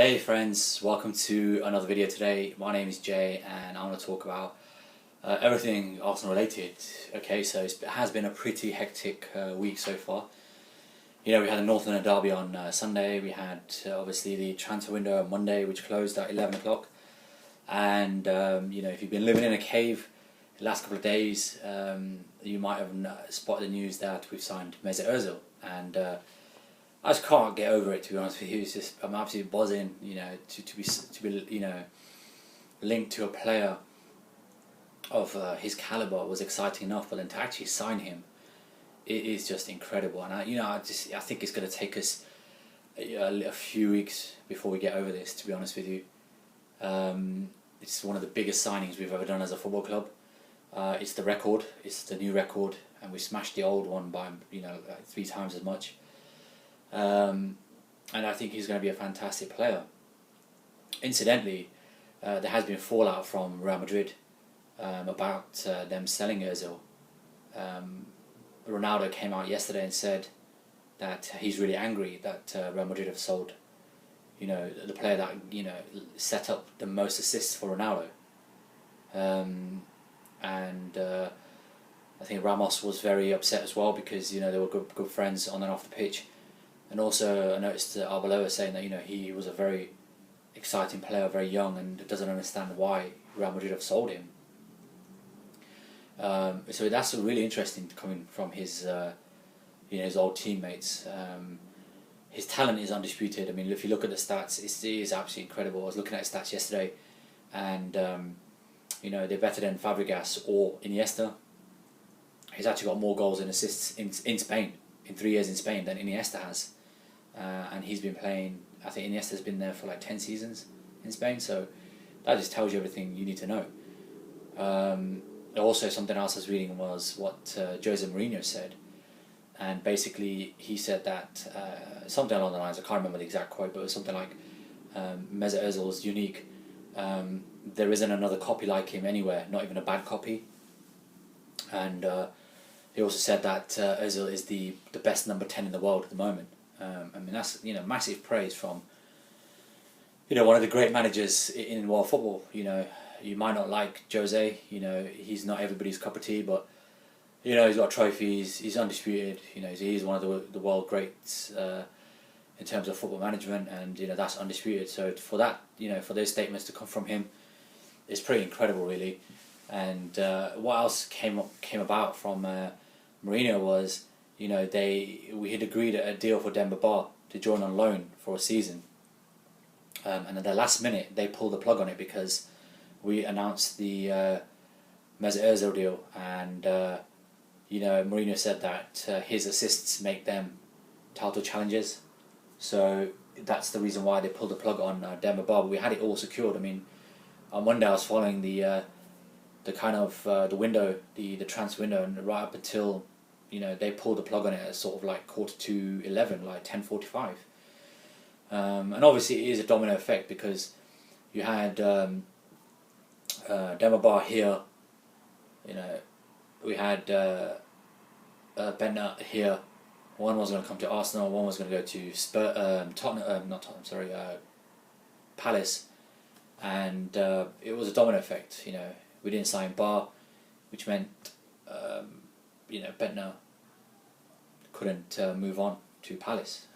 Hey friends, welcome to another video today. My name is Jay and I want to talk about everything Arsenal related. Okay, so it has been a pretty hectic week so far. We had the North London derby on Sunday. We had obviously the transfer window on Monday, which closed at 11 o'clock. And if you've been living in a cave the last couple of days, you might have spotted the news that we've signed Mesut Ozil. And I just can't get over it, to be honest with you. It's just, I'm absolutely buzzing, to be linked to a player of his caliber was exciting enough, but then to actually sign him, it is just incredible. And I think it's going to take us a few weeks before we get over this, to be honest with you. It's one of the biggest signings we've ever done as a football club. It's the record. It's the new record, and we smashed the old one by like 3 times as much. And I think he's going to be a fantastic player. Incidentally, there has been fallout from Real Madrid about them selling Ozil. Ronaldo came out yesterday and said that he's really angry that Real Madrid have sold, the player that set up the most assists for Ronaldo. I think Ramos was very upset as well because they were good friends on and off the pitch. And also I noticed Arbeloa saying that he was a very exciting player, very young, and doesn't understand why Real Madrid have sold him. So that's really interesting coming from his his old teammates. His talent is undisputed. I mean, if you look at the stats, it is absolutely incredible. I was looking at his stats yesterday, and they're better than Fabregas or Iniesta. He's actually got more goals and assists in Spain, in 3 years in Spain, than Iniesta has. And he's been playing, I think Iniesta's been there for like 10 seasons in Spain, so that just tells you everything you need to know. Also, something else I was reading was what Jose Mourinho said, and basically he said that something along the lines, I can't remember the exact quote, but it was something like Mesut Ozil is unique. There isn't another copy like him anywhere, not even a bad copy. And he also said that Ozil is the best number 10 in the world at the moment. I mean, that's massive praise from one of the great managers in world football. You might not like Jose. He's not everybody's cup of tea, but he's got trophies. He's undisputed. He's one of the world greats in terms of football management, and that's undisputed. So for that, for those statements to come from him, it's pretty incredible, really. And what else came about from Mourinho was, we had agreed a deal for Demba Ba to join on loan for a season, and at the last minute they pulled the plug on it because we announced the Mesut Ozil deal, and Mourinho said that his assists make them title challengers, so that's the reason why they pulled the plug on Demba Ba. But we had it all secured. I mean, on Monday I was following the window, the transfer window, and right up until they pulled the plug on it at sort of like 11:15, like 10:45. And obviously it is a domino effect because you had Demba Ba here, we had Bentner here. One was going to come to Arsenal, one was going to go to Palace, and it was a domino effect. We didn't sign Bar, which meant Bentner couldn't move on to Palace.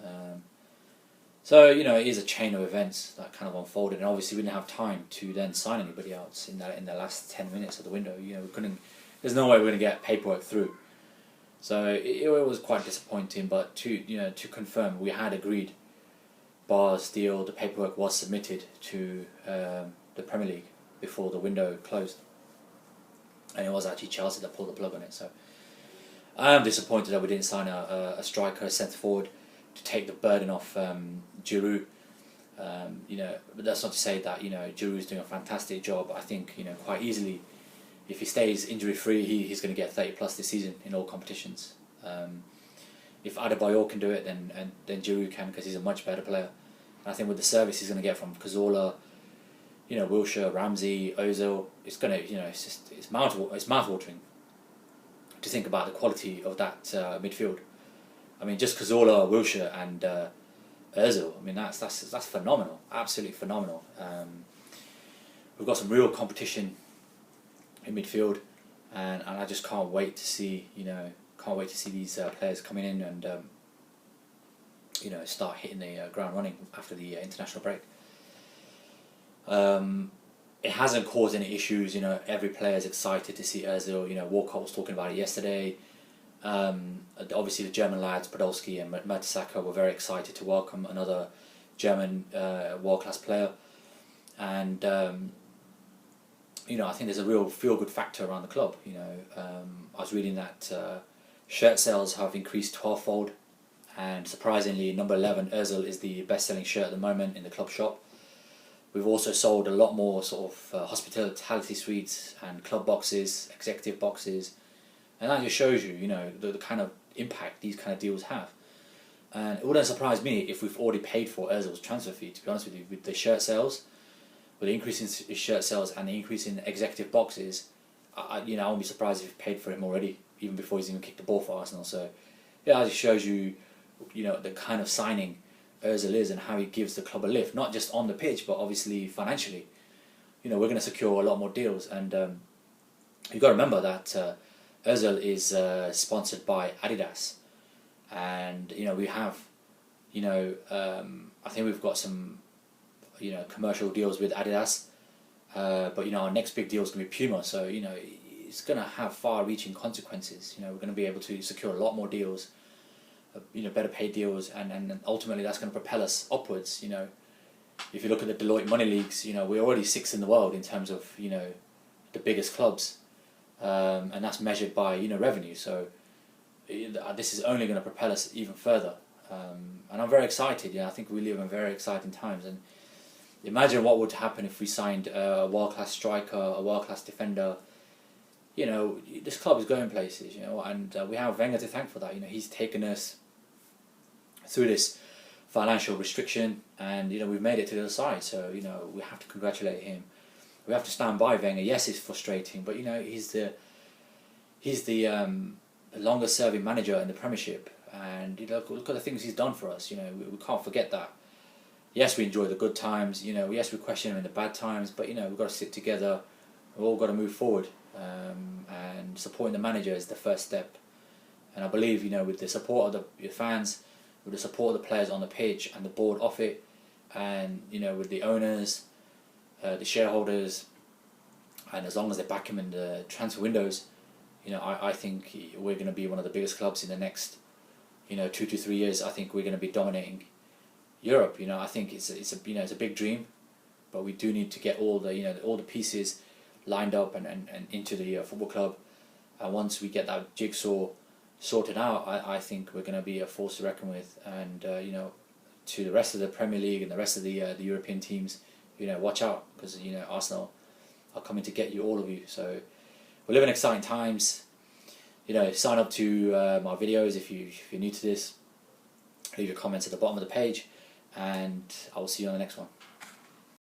So it is a chain of events that kind of unfolded, and obviously we didn't have time to then sign anybody else in the last 10 minutes of the window. We couldn't. There's no way we're going to get paperwork through. So it was quite disappointing. But to confirm, we had agreed Bar's deal. The paperwork was submitted to the Premier League before the window closed. And it was actually Chelsea that pulled the plug on it. So I am disappointed that we didn't sign a striker, a centre forward, to take the burden off Giroud. But that's not to say that Giroud is doing a fantastic job. I think quite easily, if he stays injury free, he's going to get 30 plus this season in all competitions. If Adebayor can do it, then Giroud can, because he's a much better player. And I think with the service he's going to get from Cazorla, Wilshere, Ramsey, Ozil, it's gonna, it's mouthwatering to think about the quality of that midfield. I mean, just Cazorla, Wilshere, and Ozil. I mean, that's phenomenal, absolutely phenomenal. We've got some real competition in midfield, and I just can't wait to see these players coming in and start hitting the ground running after the international break. It hasn't caused any issues. Every player is excited to see Ozil. Walcott was talking about it yesterday. Obviously, the German lads, Podolski and Mertesacker, were very excited to welcome another German world-class player. And, I think there's a real feel-good factor around the club. I was reading that shirt sales have increased 12-fold. And surprisingly, number 11, Ozil, is the best-selling shirt at the moment in the club shop. We've also sold a lot more sort of hospitality suites and club boxes, executive boxes. And that just shows you, the kind of impact these kind of deals have. And it wouldn't surprise me if we've already paid for Ozil's transfer fee, to be honest with you. With the shirt sales, with the increase in shirt sales and the increase in executive boxes, I won't be surprised if we've paid for him already, even before he's even kicked the ball for Arsenal. So, yeah, it just shows you, the kind of signing Ozil is and how he gives the club a lift, not just on the pitch, but obviously financially. We're going to secure a lot more deals. And you've got to remember that Ozil is sponsored by Adidas, and we have, I think we've got some, commercial deals with Adidas, but our next big deal is going to be Puma. So it's going to have far-reaching consequences. We're going to be able to secure a lot more deals, better paid deals, and ultimately that's going to propel us upwards. If you look at the Deloitte Money Leagues, we're already 6th in the world in terms of the biggest clubs. And that's measured by revenue. So this is only going to propel us even further, and I'm very excited. I think we live in very exciting times. And imagine what would happen if we signed a world-class striker, a world-class defender. This club is going places. And we have Wenger to thank for that. He's taken us through this financial restriction, and we've made it to the other side. So we have to congratulate him. We have to stand by Wenger. Yes, it's frustrating, but he's the longest serving manager in the Premiership, and look at the things he's done for us. We can't forget that. Yes, we enjoy the good times. Yes, we question him in the bad times, but we've got to sit together. We've all got to move forward, and supporting the manager is the first step. And I believe with the support of the fans, with the support of the players on the pitch and the board off it, and with the owners, the shareholders, and as long as they back him in the transfer windows, I think we're going to be one of the biggest clubs in the next 2 to 3 years. I think we're going to be dominating Europe. I think it's a big dream, but we do need to get all the pieces lined up and into the football club. And once we get that jigsaw sorted out, I think we're going to be a force to reckon with. And to the rest of the Premier League and the rest of the European teams, watch out, because Arsenal are coming to get you, all of you. So we live in exciting times. Sign up to my videos if you're new to this. Leave your comments at the bottom of the page, and I will see you on the next one.